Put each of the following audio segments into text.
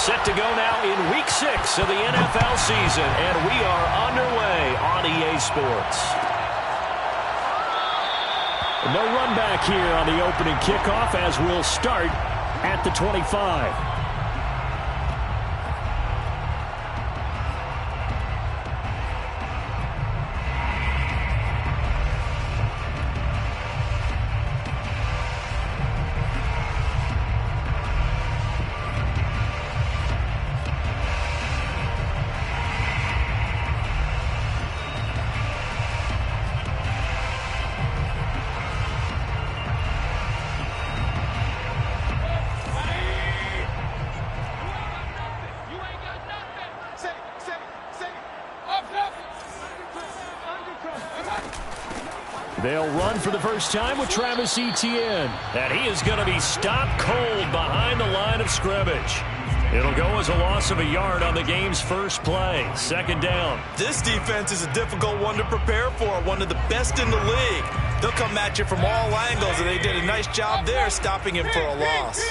Set to go now in Week 6 of the NFL season, and we are underway on EA Sports. No run back here on the opening kickoff as we'll start at the 25. They'll run for the first time with Travis Etienne. And he is going to be stopped cold behind the line of scrimmage. It'll go as a loss of a yard on the game's first play. Second down. This defense is a difficult one to prepare for, one of the best in the league. They'll come at you from all angles, and they did a nice job there stopping him for a loss.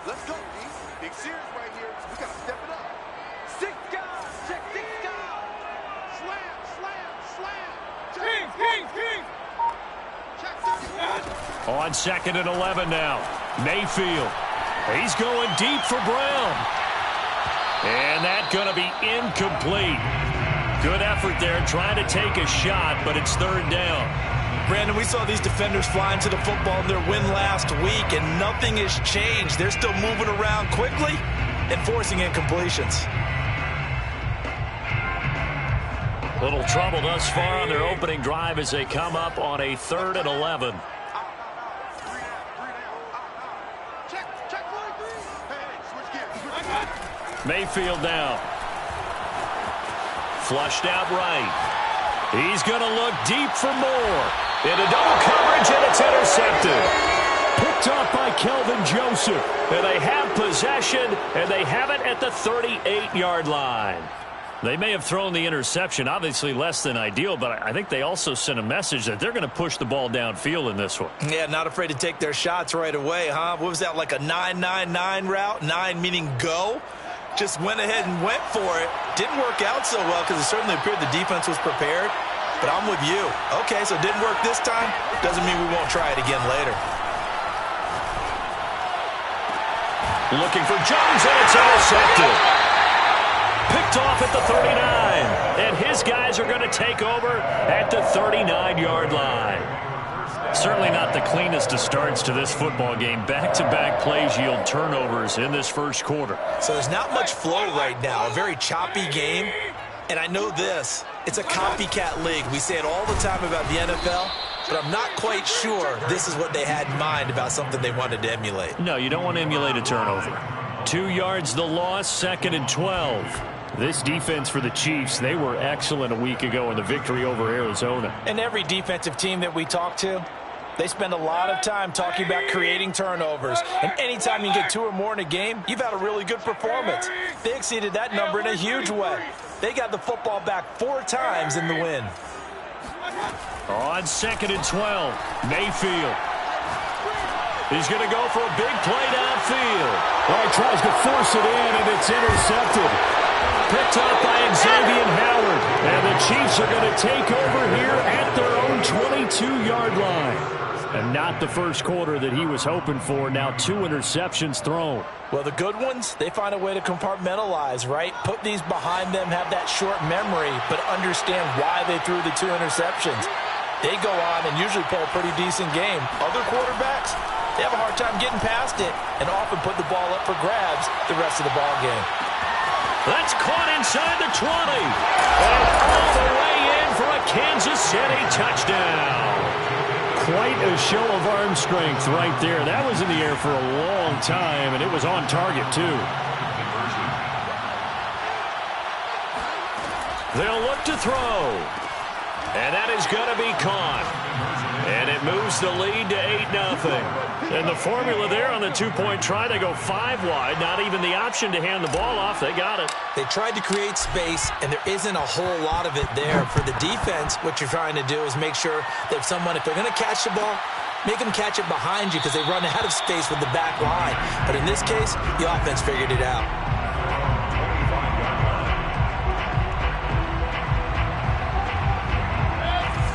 Let's go, D. Big series right here. We got to step it up. Six guys. Check six guys. Slam, slam, slam. King, king, king. Check 31. On 2nd and 11 now. Mayfield. He's going deep for Brown. And that's going to be incomplete. Good effort there trying to take a shot, but it's third down. Brandon, we saw these defenders fly into the football in their win last week, and nothing has changed. They're still moving around quickly and forcing incompletions. Little trouble thus far on their opening drive as they come up on a 3rd and 11. Mayfield down. Flushed out right. He's going to look deep for more. Into double coverage, and it's intercepted. Picked off by Kelvin Joseph. And they have possession, and they have it at the 38-yard line. They may have thrown the interception, obviously less than ideal, but I think they also sent a message that they're going to push the ball downfield in this one. Yeah, not afraid to take their shots right away, huh? What was that, like a 9-9-9 route? 9 meaning go? Just went ahead and went for it. Didn't work out so well because it certainly appeared the defense was prepared. But I'm with you. Okay, so it didn't work this time. Doesn't mean we won't try it again later. Looking for Jones, and it's intercepted. Picked off at the 39. And his guys are going to take over at the 39-yard line. Certainly not the cleanest of starts to this football game. Back-to-back plays yield turnovers in this first quarter. So there's not much flow right now. A very choppy game. And I know this. It's a copycat league. We say it all the time about the NFL, but I'm not quite sure this is what they had in mind about something they wanted to emulate. No, you don't want to emulate a turnover. 2 yards the loss, 2nd and 12. This defense for the Chiefs, they were excellent a week ago in the victory over Arizona. And every defensive team that we talk to, they spend a lot of time talking about creating turnovers. And anytime you get 2 or more in a game, you've had a really good performance. They exceeded that number in a huge way. They got the football back 4 times in the win. On 2nd and 12, Mayfield. He's going to go for a big play downfield. Well, he tries to force it in, and it's intercepted. Picked up by Xavier Howard. And the Chiefs are going to take over here at their own 22-yard line. And not the first quarter that he was hoping for. Now 2 interceptions thrown. Well, the good ones, they find a way to compartmentalize, right? Put these behind them, have that short memory, but understand why they threw the 2 interceptions. They go on and usually play a pretty decent game. Other quarterbacks, they have a hard time getting past it and often put the ball up for grabs the rest of the ball game. That's caught inside the 20. And all the way in for a Kansas City touchdown. Quite a show of arm strength right there. That was in the air for a long time, and it was on target, too. They'll look to throw. And that is going to be caught. And it moves the lead to 8-0. And the formula there on the 2-point try, they go 5 wide. Not even the option to hand the ball off. They got it. They tried to create space, and there isn't a whole lot of it there. For the defense, what you're trying to do is make sure that if they're going to catch the ball, make them catch it behind you because they run out of space with the back line. But in this case, the offense figured it out.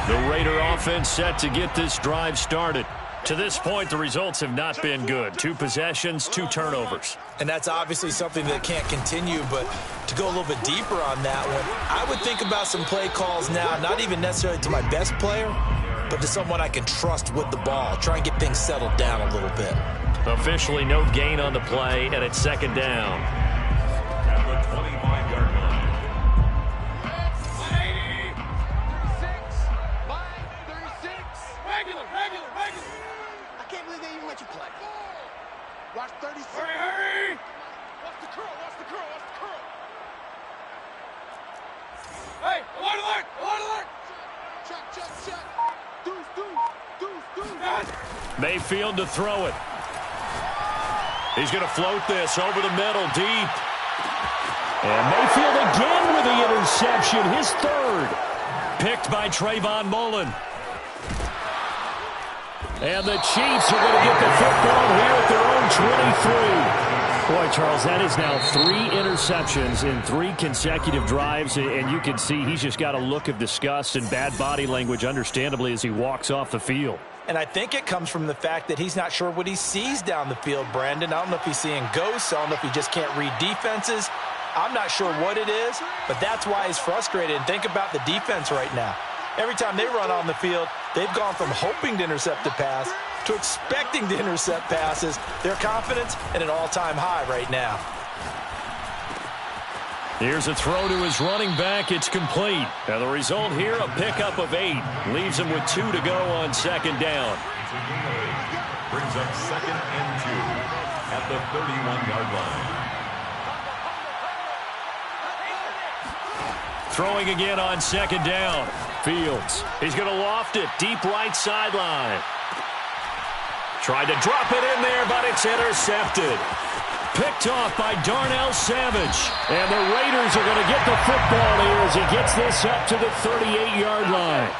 The Raider offense set to get this drive started. To this point, the results have not been good. 2 possessions, 2 turnovers. And that's obviously something that can't continue, but to go a little bit deeper on that one, I would think about some play calls now, not even necessarily to my best player, but to someone I can trust with the ball. Try and get things settled down a little bit. Officially no gain on the play, and it's 2nd down. At the 25-yard line. 36. Regular. I can't believe they even let you play. Watch 36. Hurry. Watch the curl. Hey, alert. Check. Deuce. Mayfield to throw it. He's going to float this over the middle, deep. And Mayfield again with the interception, his 3rd. Picked by Trayvon Mullen. And the Chiefs are going to get the football here at their own 23. Boy, Charles, that is now 3 interceptions in 3 consecutive drives, and you can see he's just got a look of disgust and bad body language, understandably, as he walks off the field. And I think it comes from the fact that he's not sure what he sees down the field, Brandon. I don't know if he's seeing ghosts. I don't know if he just can't read defenses. I'm not sure what it is, but that's why he's frustrated. And think about the defense right now. Every time they run on the field, they've gone from hoping to intercept a pass to expecting to intercept passes. Their confidence at an all-time high right now. Here's a throw to his running back. It's complete. And the result here, a pickup of 8. Leaves him with 2 to go on 2nd down. Brings up 2nd and 2 at the 31-yard line. Throwing again on 2nd down. Fields. He's going to loft it. Deep right sideline. Tried to drop it in there, but it's intercepted. Picked off by Darnell Savage. And the Raiders are going to get the football here as he gets this up to the 38-yard line.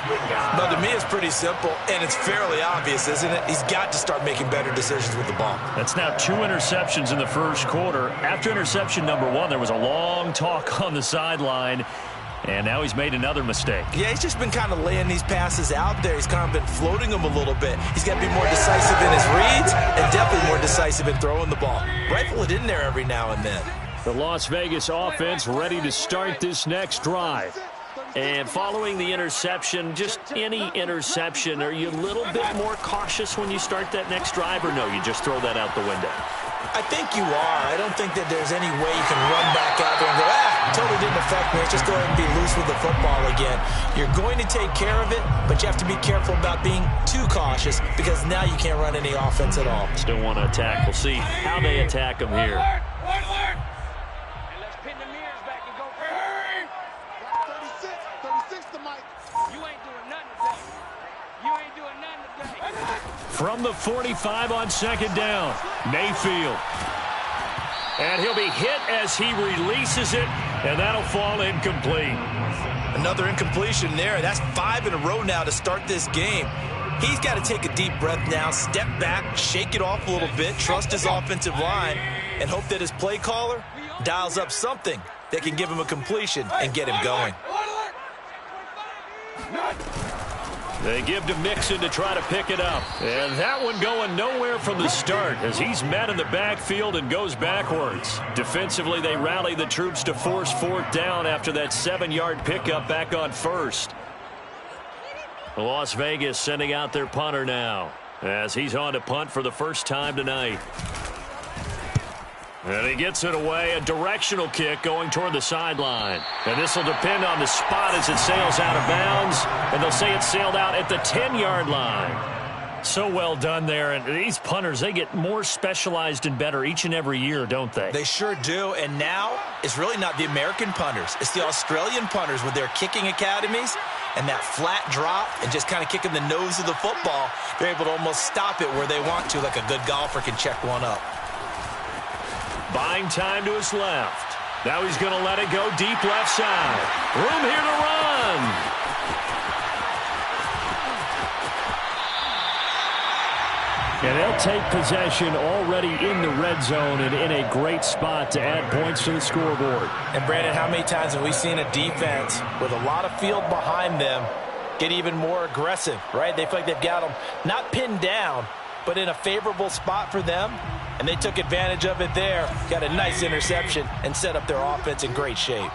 But to me, it's pretty simple, and it's fairly obvious, isn't it? He's got to start making better decisions with the ball. That's now 2 interceptions in the first quarter. After interception number 1, there was a long talk on the sideline. And now he's made another mistake. Yeah, he's just been kind of laying these passes out there. He's kind of been floating them a little bit. He's got to be more decisive in his reads and definitely more decisive in throwing the ball. Rifle it in there every now and then. The Las Vegas offense ready to start this next drive. And following the interception, just any interception, are you a little bit more cautious when you start that next drive, or no, you just throw that out the window? I think you are. I don't think that there's any way you can run back out there and go, totally didn't affect me. Let's just go ahead and be loose with the football again. You're going to take care of it, but you have to be careful about being too cautious because now you can't run any offense at all. Still want to attack. We'll see how they attack him here. Let's pin the mirrors back and go. 36 to Mike. You ain't doing nothing today. From the 45 on 2nd down, Mayfield. And he'll be hit as he releases it, and that'll fall incomplete. Another incompletion there. That's 5 in a row now to start this game. He's got to take a deep breath now, step back, shake it off a little bit, trust his offensive line, and hope that his play caller dials up something that can give him a completion and get him going. They give to Mixon to try to pick it up. And that one going nowhere from the start as he's met in the backfield and goes backwards. Defensively, they rally the troops to force 4th down after that 7-yard pickup back on 1st. Las Vegas sending out their punter now as he's on to punt for the first time tonight. And he gets it away, a directional kick going toward the sideline. And this will depend on the spot as it sails out of bounds. And they'll say it sailed out at the 10-yard line. So well done there. And these punters, they get more specialized and better each and every year, don't they? They sure do. And now it's really not the American punters. It's the Australian punters with their kicking academies and that flat drop and just kind of kicking the nose of the football. They're able to almost stop it where they want to, like a good golfer can check one up. Buying time to his left. Now he's going to let it go deep left side. Room here to run. And they'll take possession already in the red zone and in a great spot to add points to the scoreboard. And, Brandon, how many times have we seen a defense with a lot of field behind them get even more aggressive, right? They feel like they've got them not pinned down, but in a favorable spot for them, and they took advantage of it there. Got a nice interception and set up their offense in great shape.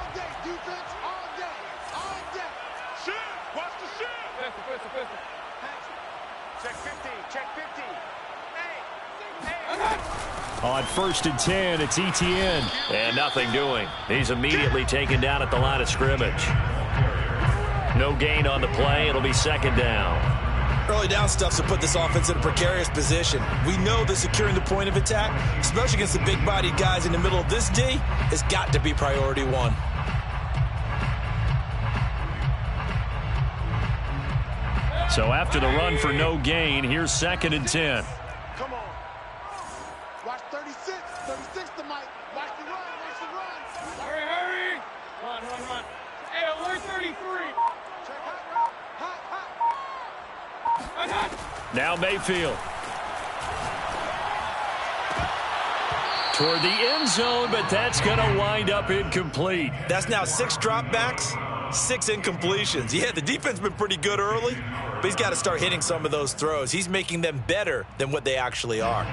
On 1st and 10, it's Etienne. And nothing doing. He's immediately taken down at the line of scrimmage. No gain on the play. It'll be 2nd down. Early down stuff to put this offense in a precarious position. We know that securing the point of attack, especially against the big-bodied guys in the middle of this D, has got to be priority one. So after the run for no gain, here's 2nd and 10. Come on. Watch 36. 36 to Mike. Watch the run. Watch the run. Hurry, hurry. Run. Hey, alert 33. Check hot. Now Mayfield. Toward the end zone, but that's going to wind up incomplete. That's now 6 dropbacks, 6 incompletions. Yeah, the defense has been pretty good early, but he's got to start hitting some of those throws. He's making them better than what they actually are.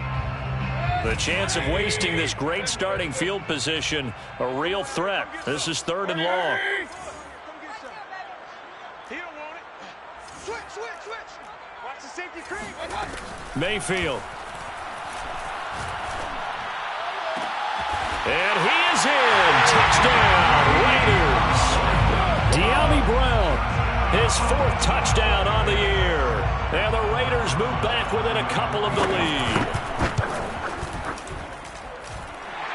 The chance of wasting this great starting field position, a real threat. This is 3rd and long. He don't want it. Switch. Watch the safety creep. Mayfield. And he is in. Touchdown, Raiders. De'Ami Brown, his 4th touchdown on the year. And the Raiders move back within a couple of the lead.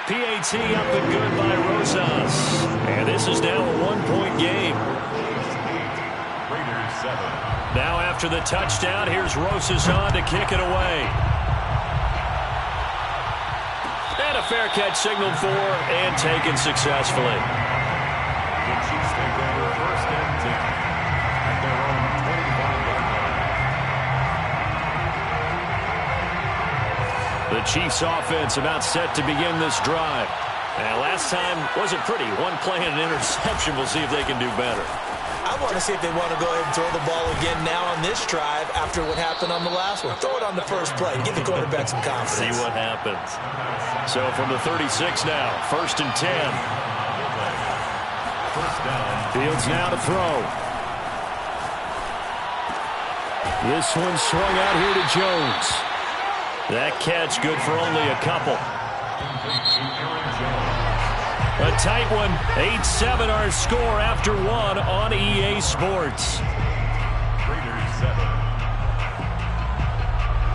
PAT up and good by Rosas. And this is now a 1-point game. Raiders 7. Now after the touchdown, here's Rosas on to kick it away. And a fair catch signaled for and taken successfully. The Chiefs take over 1st and 10 at their own 25-yard line. The Chiefs offense about set to begin this drive. And last time wasn't pretty. 1 play and an interception. We'll see if they can do better. I want to see if they want to go ahead and throw the ball again now on this drive after what happened on the last one. Throw it on the first play and give the quarterback some confidence. See what happens. So from the 36 now, 1st and 10. First down. Fields now to throw. This one swung out here to Jones. That catch good for only a couple. A tight one. 8-7 our score after 1 on EA Sports. Raiders 7.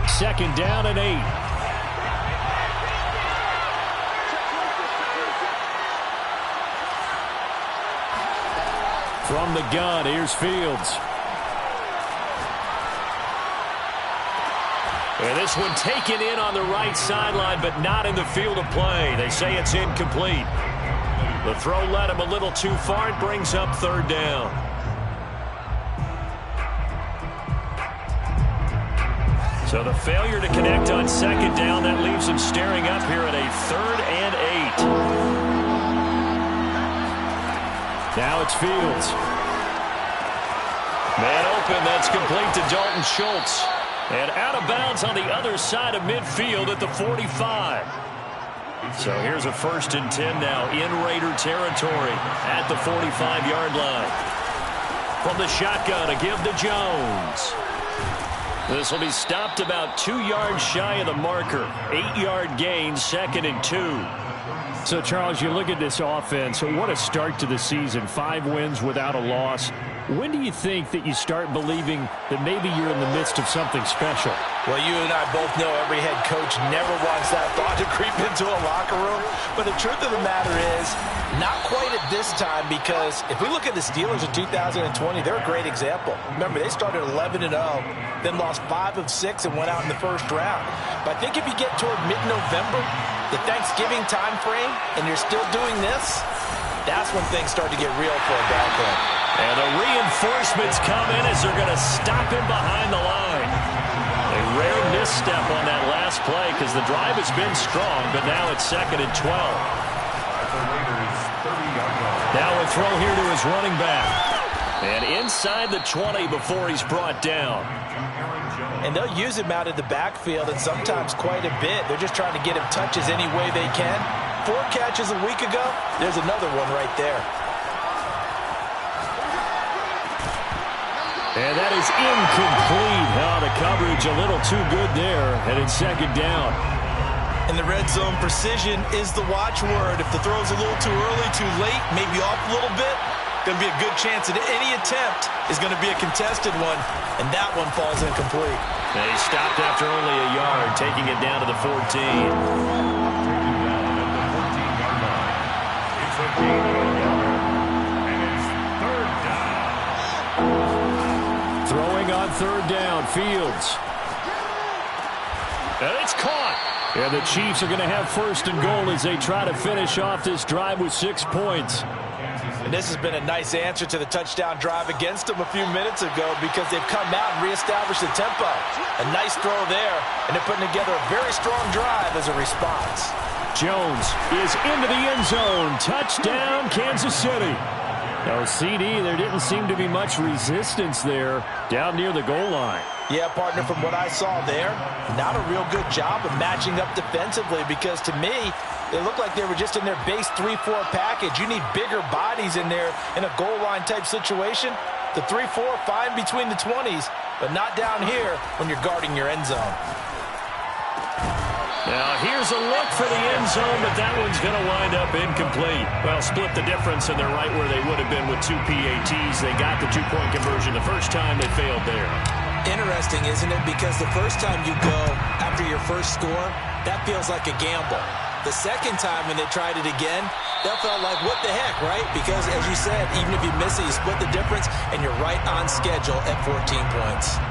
2nd down and 8. From the gun, here's Fields. And this one taken in on the right sideline, but not in the field of play. They say it's incomplete. The throw led him a little too far. It brings up 3rd down. So the failure to connect on 2nd down, that leaves him staring up here at a 3rd and 8. Now it's Fields. Man open, that's complete to Dalton Schultz. And out of bounds on the other side of midfield at the 45. So here's a 1st and 10 now in Raider territory at the 45-yard line. From the shotgun, a give to Jones. This will be stopped about 2 yards shy of the marker. 8-yard gain, 2nd and 2. So, Charles, you look at this offense, what a start to the season. 5 wins without a loss. When do you think that you start believing that maybe you're in the midst of something special? Well, you and I both know every head coach never wants that thought to creep into a locker room. But the truth of the matter is, not quite at this time, because if we look at the Steelers in 2020, they're a great example. Remember, they started 11-0, then lost 5 of 6 and went out in the 1st round. But I think if you get toward mid-November, the Thanksgiving time frame, and you're still doing this, that's when things start to get real for a bad play. And the reinforcements come in as they're going to stop him behind the line. A rare misstep on that last play because the drive has been strong, but now it's 2nd and 12. Now a throw here to his running back. And inside the 20 before he's brought down. And they'll use him out of the backfield, and sometimes quite a bit. They're just trying to get him touches any way they can. 4 catches a week ago, there's another one right there. And that is incomplete. Oh, the coverage a little too good there, and it's 2nd down. In the red zone, precision is the watchword. If the throw's a little too early, too late, maybe off a little bit, going to be a good chance that any attempt is going to be a contested one, and that one falls incomplete. They stopped after only a yard, taking it down to the 14. It's a gain of a yard, and it's 3rd down. Throwing on 3rd down, Fields. And it's caught. And the Chiefs are going to have 1st and goal as they try to finish off this drive with 6 points. And this has been a nice answer to the touchdown drive against them a few minutes ago because they've come out and reestablished the tempo. A nice throw there, and they're putting together a very strong drive as a response. Jones is into the end zone. Touchdown, Kansas City. Now, CD, there didn't seem to be much resistance there down near the goal line. Yeah, partner, from what I saw there, not a real good job of matching up defensively because to me, they looked like they were just in their base 3-4 package. You need bigger bodies in there in a goal line type situation. The 3-4, fine between the 20s, but not down here when you're guarding your end zone. Now, here's a look for the end zone, but that one's going to wind up incomplete. Well, split the difference, and they're right where they would have been with 2 PATs. They got the 2-point conversion the first time. They failed there. Interesting, isn't it? Because the first time you go after your first score, that feels like a gamble. The second time when they tried it again, that felt like, what the heck, right? Because, as you said, even if you miss it, you split the difference, and you're right on schedule at 14 points.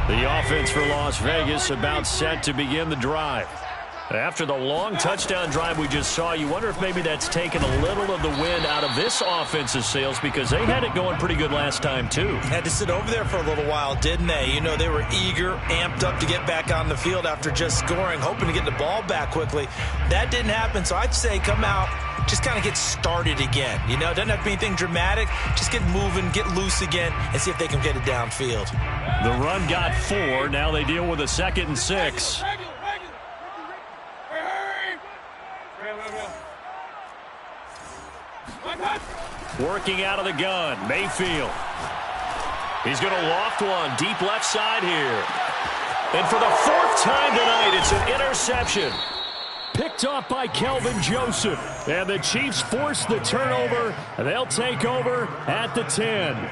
The offense for Las Vegas about set to begin the drive. After the long touchdown drive we just saw, you wonder if maybe that's taken a little of the wind out of this offense's sails because they had it going pretty good last time, too. Had to sit over there for a little while, didn't they? You know, they were eager, amped up to get back on the field after just scoring, hoping to get the ball back quickly. That didn't happen, so I'd say come out, just kind of get started again. You know, it doesn't have to be anything dramatic. Just get moving, get loose again, and see if they can get it downfield. The run got 4. Now they deal with a 2nd and 6. Working out of the gun, Mayfield. He's going to loft one deep left side here. And for the 4th time tonight, it's an interception. Picked off by Kelvin Joseph. And the Chiefs force the turnover. They'll take over at the 10.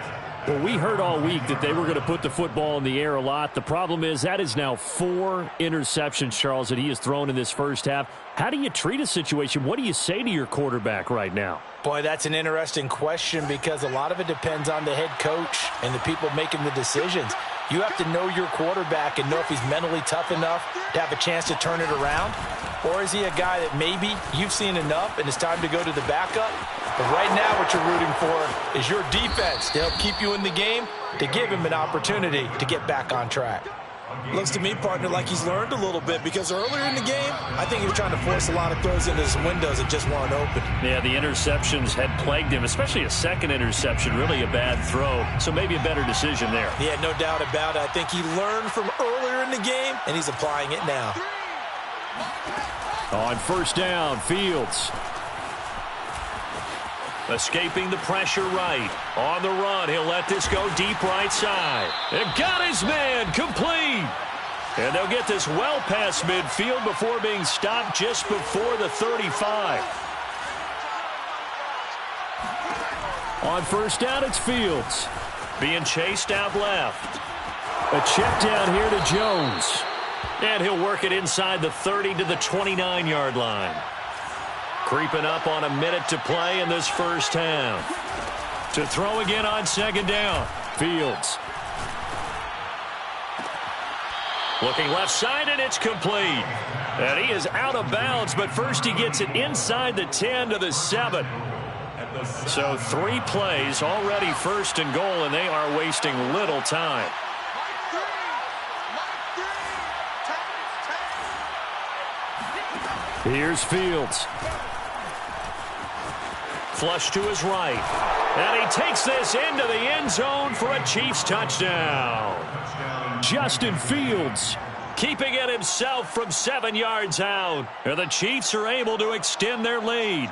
Well, we heard all week that they were going to put the football in the air a lot. The problem is that is now 4 interceptions, Charles, that he has thrown in this first half. How do you treat a situation? What do you say to your quarterback right now? Boy, that's an interesting question because a lot of it depends on the head coach and the people making the decisions. You have to know your quarterback and know if he's mentally tough enough to have a chance to turn it around. Or is he a guy that maybe you've seen enough and it's time to go to the backup? But right now what you're rooting for is your defense to help keep you in the game, to give him an opportunity to get back on track. Looks to me, partner, like he's learned a little bit because earlier in the game, I think he was trying to force a lot of throws into his windows that just weren't open. Yeah, the interceptions had plagued him, especially a second interception, really a bad throw. So maybe a better decision there. Yeah, no doubt about it. I think he learned from earlier in the game, and he's applying it now. On 1st down, Fields. Escaping the pressure right. On the run, he'll let this go deep right side. And got his man complete. And they'll get this well past midfield before being stopped just before the 35. On 1st down, it's Fields. Being chased out left. A check down here to Jones. And he'll work it inside the 30 to the 29-yard line. Creeping up on a minute to play in this first half. To throw again on second down. Fields. Looking left side, and it's complete. And he is out of bounds, but first he gets it inside the 10 to the 7. So 3 plays already first and goal, and they are wasting little time. Here's Fields. Flush to his right. And he takes this into the end zone for a Chiefs touchdown. Justin Fields keeping it himself from 7 yards out. And the Chiefs are able to extend their lead.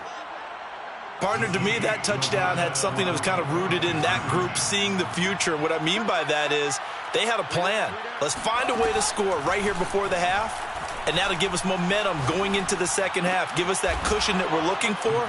Partner, to me, that touchdown had something that was kind of rooted in that group seeing the future. What I mean by that is they had a plan. Let's find a way to score right here before the half. And that'll give us momentum going into the second half. Give us that cushion that we're looking for.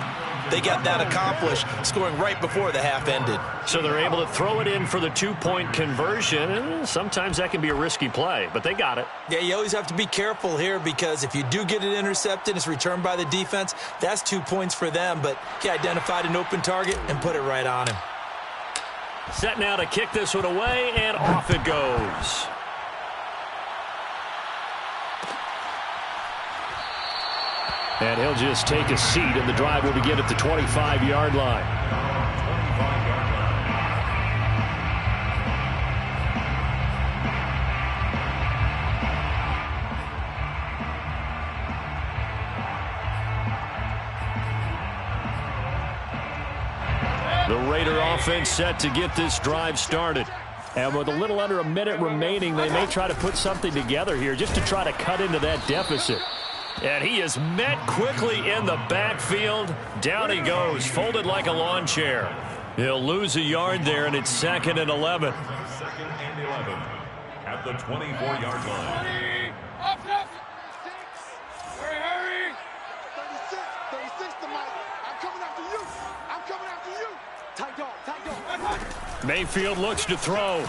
They got that accomplished, scoring right before the half ended. So they're able to throw it in for the 2-point conversion. And sometimes that can be a risky play, but they got it. Yeah, you always have to be careful here because if you do get it intercepted, it's returned by the defense, that's 2 points for them. But he identified an open target and put it right on him. Set now to kick this one away, and off it goes. And he'll just take a seat, and the drive will begin at the 25-yard line. The Raider offense set to get this drive started. And with a little under a minute remaining, they may try to put something together here just to try to cut into that deficit. And he is met quickly in the backfield. Down he goes, folded like a lawn chair. He'll lose a yard there, and it's 2nd and 11. 2nd and 11 at the 24-yard line. Up. Hurry. 36 to Mike. I'm coming after you. Tight dog. Mayfield looks to throw.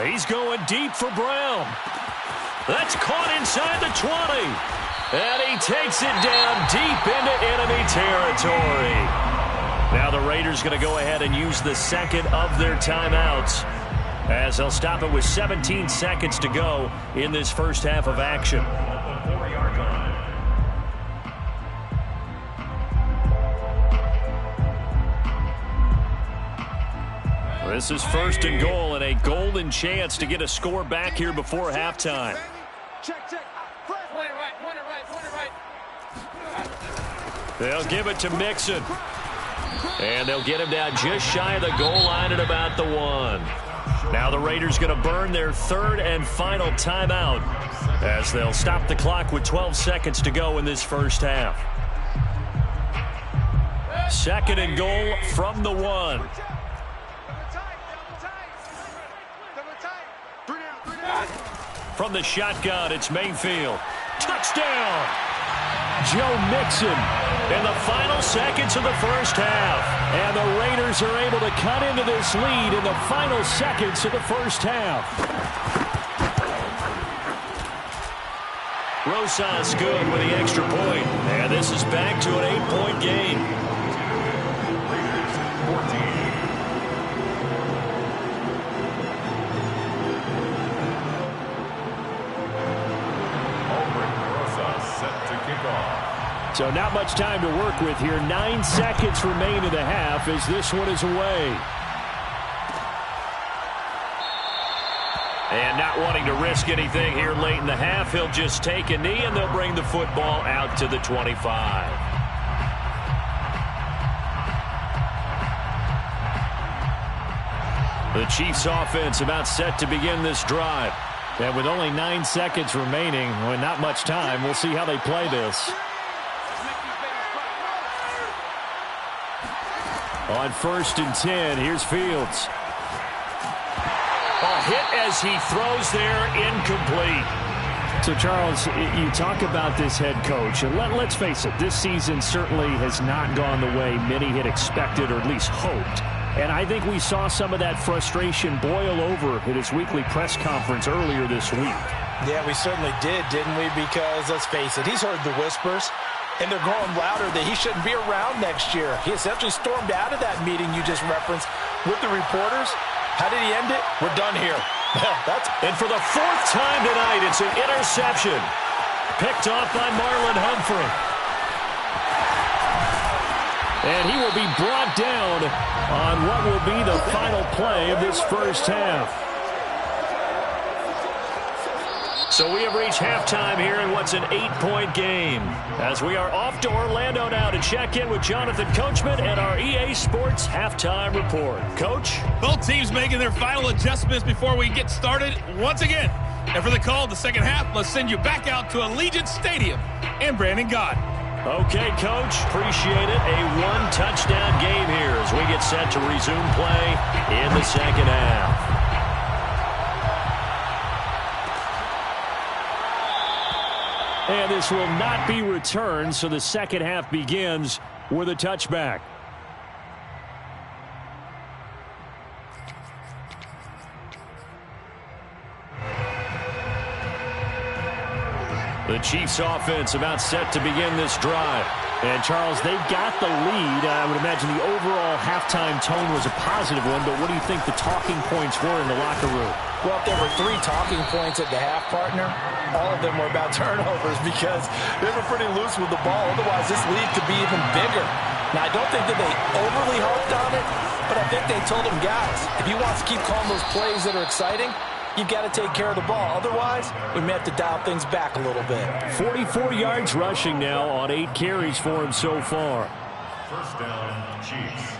He's going deep for Brown. That's caught inside the 20. And he takes it down deep into enemy territory. Now the Raiders going to go ahead and use the second of their timeouts as they'll stop it with 17 seconds to go in this first half of action. This is 1st and goal, and a golden chance to get a score back here before halftime. Check. Point it right. They'll give it to Mixon. And they'll get him down just shy of the goal line at about the 1. Now the Raiders going to burn their 3rd and final timeout as they'll stop the clock with 12 seconds to go in this first half. 2nd and goal from the 1. From the shotgun, it's Mayfield. Touchdown! Joe Mixon in the final seconds of the first half. And the Raiders are able to cut into this lead in the final seconds of the first half. Rosas good with the extra point. And this is back to an 8-point game. Raiders 14. So not much time to work with here. 9 seconds remain in the half as this one is away. And not wanting to risk anything here late in the half, he'll just take a knee and they'll bring the football out to the 25. The Chiefs offense about set to begin this drive. And with only 9 seconds remaining, well, not much time, we'll see how they play this. On 1st and 10, here's Fields. A hit as he throws there, incomplete. So, Charles, you talk about this head coach, and let's face it, this season certainly has not gone the way many had expected or at least hoped. And I think we saw some of that frustration boil over at his weekly press conference earlier this week. Yeah, we certainly did, didn't we? Because, let's face it, he's heard the whispers, and they're growing louder that he shouldn't be around next year. He essentially stormed out of that meeting you just referenced with the reporters. How did he end it? We're done here. And for the fourth time tonight, it's an interception. Picked off by Marlon Humphrey. And he will be brought down on what will be the final play of this first half. So we have reached halftime here in what's an 8-point game. As we are off to Orlando now to check in with Jonathan Coachman and our EA Sports Halftime Report. Coach? Both teams making their final adjustments before we get started once again. And for the call of the second half, let's send you back out to Allegiant Stadium and Brandon Gaudin. Okay, Coach. Appreciate it. A one-touchdown game here as we get set to resume play in the second half. And this will not be returned, so the second half begins with a touchback. The Chiefs offense about set to begin this drive. And, Charles, they've got the lead. I would imagine the overall halftime tone was a positive one, but what do you think the talking points were in the locker room? Well, if there were 3 talking points at the half, partner, all of them were about turnovers because they were pretty loose with the ball. Otherwise, this lead could be even bigger. Now, I don't think that they overly harped on it, but I think they told them, guys, if you want to keep calling those plays that are exciting, you've got to take care of the ball. Otherwise, we may have to dial things back a little bit. 44 yards rushing now on 8 carries for him so far. First down, Chiefs.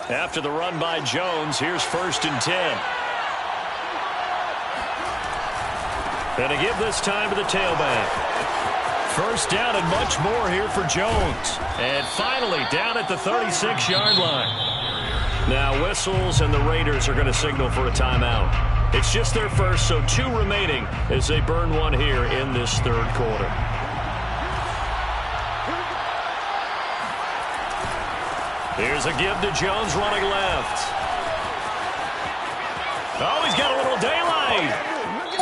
After the run by Jones, here's 1st and 10. And to give this time to the tailback. First down and much more here for Jones. And finally down at the 36-yard line. Now whistles and the Raiders are going to signal for a timeout. It's just their first, so 2 remaining as they burn one here in this third quarter. Here's a give to Jones running left. Oh, he's got a little daylight.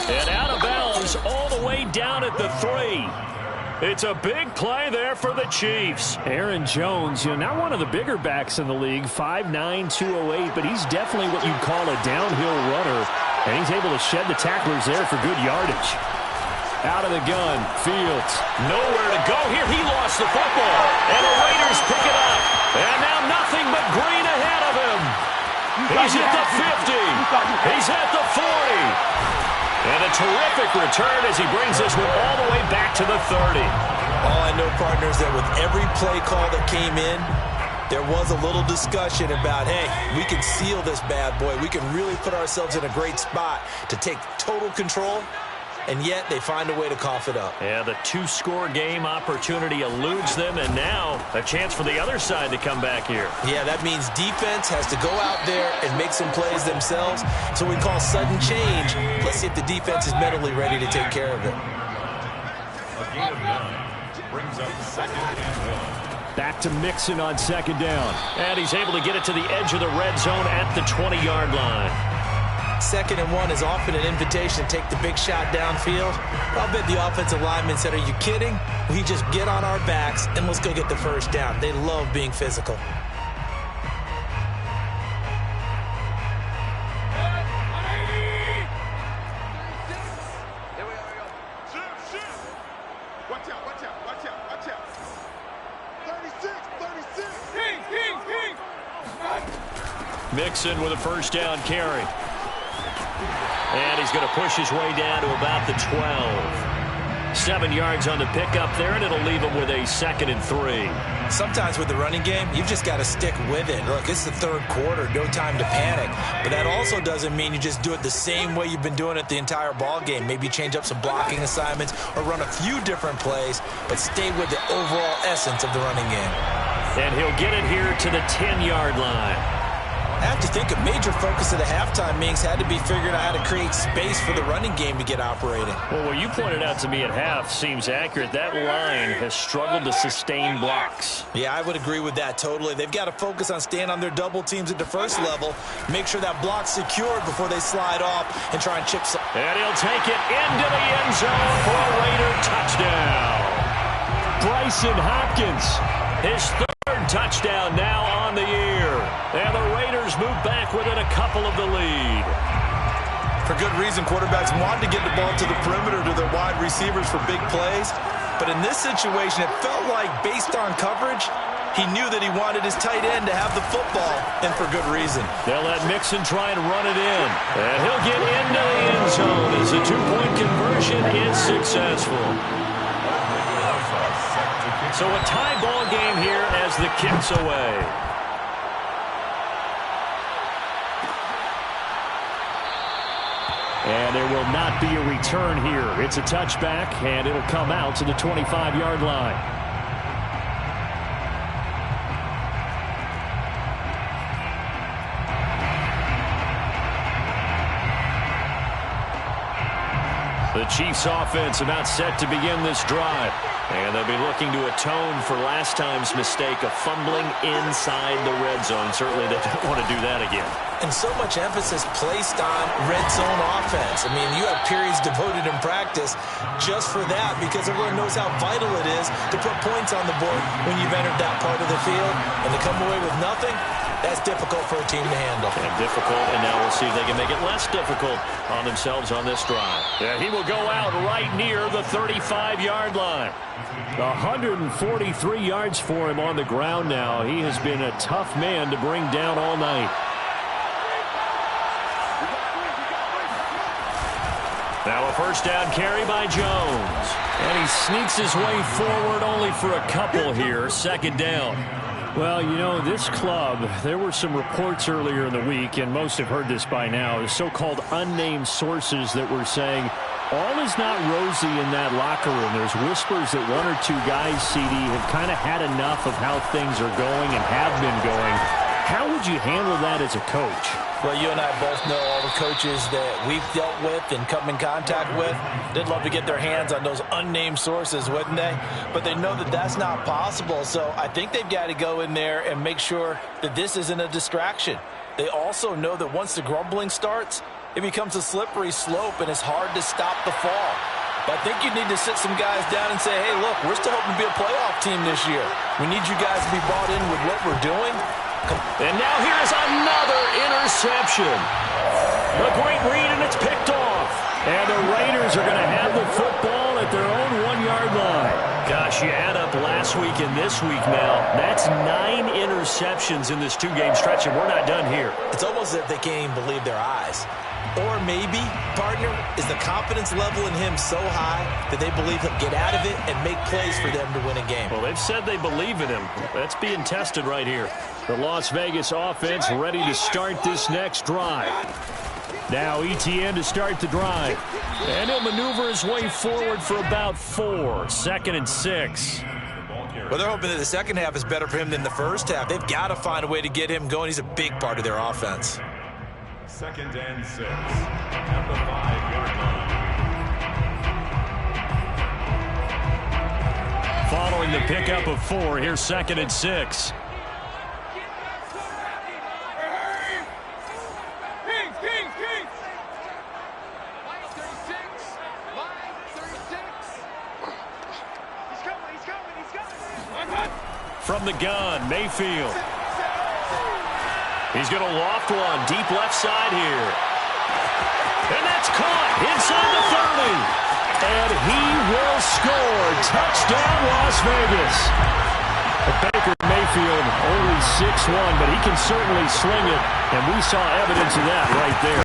And out of bounds all the way down at the 3. It's a big play there for the Chiefs. Aaron Jones, not one of the bigger backs in the league, 5'9", 208, but he's definitely what you'd call a downhill runner. And he's able to shed the tacklers there for good yardage. Out of the gun, Fields. Nowhere to go here. He lost the football. And the Raiders pick it up. And now nothing but green ahead of him. He's at the 50. He's at the 40. And a terrific return as he brings this one all the way back to the 30. All I know, partners, that with every play call that came in, there was a little discussion about, hey, we can seal this bad boy. We can really put ourselves in a great spot to take total control. And yet they find a way to cough it up. Yeah, the 2-score game opportunity eludes them, and now a chance for the other side to come back here. Yeah, that means defense has to go out there and make some plays themselves. So we call sudden change. Let's see if the defense is mentally ready to take care of it. A gain of 9 brings up 2nd and 1. Back to Mixon on 2nd down. And he's able to get it to the edge of the red zone at the 20-yard line. 2nd and 1 is often an invitation to take the big shot downfield. I'll bet the offensive linemen said, are you kidding? We just get on our backs and let's go get the first down. They love being physical. Watch out, watch out, watch out, watch out. 36, 36. Mixon with a first down carry. And he's going to push his way down to about the 12. 7 yards on the pickup there, and it'll leave him with a 2nd and 3. Sometimes with the running game, you've just got to stick with it. Look, it's the third quarter, no time to panic. But that also doesn't mean you just do it the same way you've been doing it the entire ball game. Maybe change up some blocking assignments or run a few different plays, but stay with the overall essence of the running game. And he'll get it here to the 10-yard line. I have to think a major focus of the halftime meetings had to be figuring out how to create space for the running game to get operating. Well, what you pointed out to me at half seems accurate. That line has struggled to sustain blocks. Yeah, I would agree with that totally. They've got to focus on staying on their double teams at the first level, make sure that block's secured before they slide off and try and chip some. And he'll take it into the end zone for a Raider touchdown. Bryson Hopkins, his third touchdown now on the year. And the Raiders move back within a couple of the lead. For good reason, quarterbacks want to get the ball to the perimeter to their wide receivers for big plays. But in this situation, it felt like based on coverage, he knew that he wanted his tight end to have the football, and for good reason. They'll let Mixon try and run it in. And he'll get into the end zone as the two-point conversion is successful. So a tie ball game here as the kick's away. And there will not be a return here. It's a touchback, and it'll come out to the 25-yard line. The Chiefs offense about set to begin this drive. And they'll be looking to atone for last time's mistake of fumbling inside the red zone. Certainly they don't want to do that again. And so much emphasis placed on red zone offense. I mean, you have periods devoted in practice just for that because everyone knows how vital it is to put points on the board when you've entered that part of the field. And to come away with nothing, that's difficult for a team to handle. And difficult, and now we'll see if they can make it less difficult on themselves on this drive. Yeah, he will go out right near the 35-yard line. 143 yards for him on the ground now. He has been a tough man to bring down all night. Now a first down carry by Jones. And he sneaks his way forward only for a couple here. Second down. Well, you know, this club, there were some reports earlier in the week, and most have heard this by now, the so-called unnamed sources that were saying all is not rosy in that locker room. There's whispers that one or two guys, CD, have kind of had enough of how things are going and have been going. How would you handle that as a coach? Well, you and I both know all the coaches that we've dealt with and come in contact with. They'd love to get their hands on those unnamed sources, wouldn't they? But they know that that's not possible. So I think they've got to go in there and make sure that this isn't a distraction. They also know that once the grumbling starts, it becomes a slippery slope and it's hard to stop the fall. But I think you need to sit some guys down and say, hey, look, we're still hoping to be a playoff team this year. We need you guys to be bought in with what we're doing. And now here's another interception. A great read, and it's picked off. And the Raiders are going to have the football at their own 1-yard line. Gosh, you add up last week and this week now. That's 9 interceptions in this 2-game stretch, and we're not done here. It's almost as if they can't even believe their eyes. Or maybe, partner, is the confidence level in him so high that they believe he'll get out of it and make plays for them to win a game. Well, they've said they believe in him. That's being tested right here. The Las Vegas offense ready to start this next drive. Now Etienne to start the drive. And he'll maneuver his way forward for about 4. 2nd and 6. Well, they're hoping that the second half is better for him than the first half. They've got to find a way to get him going. He's a big part of their offense. 2nd and 6 at the 5-yard line. Following the pickup of 4, here's 2nd and 6. From the gun, Mayfield. He's going to loft one deep left side here. And that's caught inside the 30. And he will score. Touchdown, Las Vegas. Baker Mayfield only 6'1", but he can certainly sling it. And we saw evidence of that right there.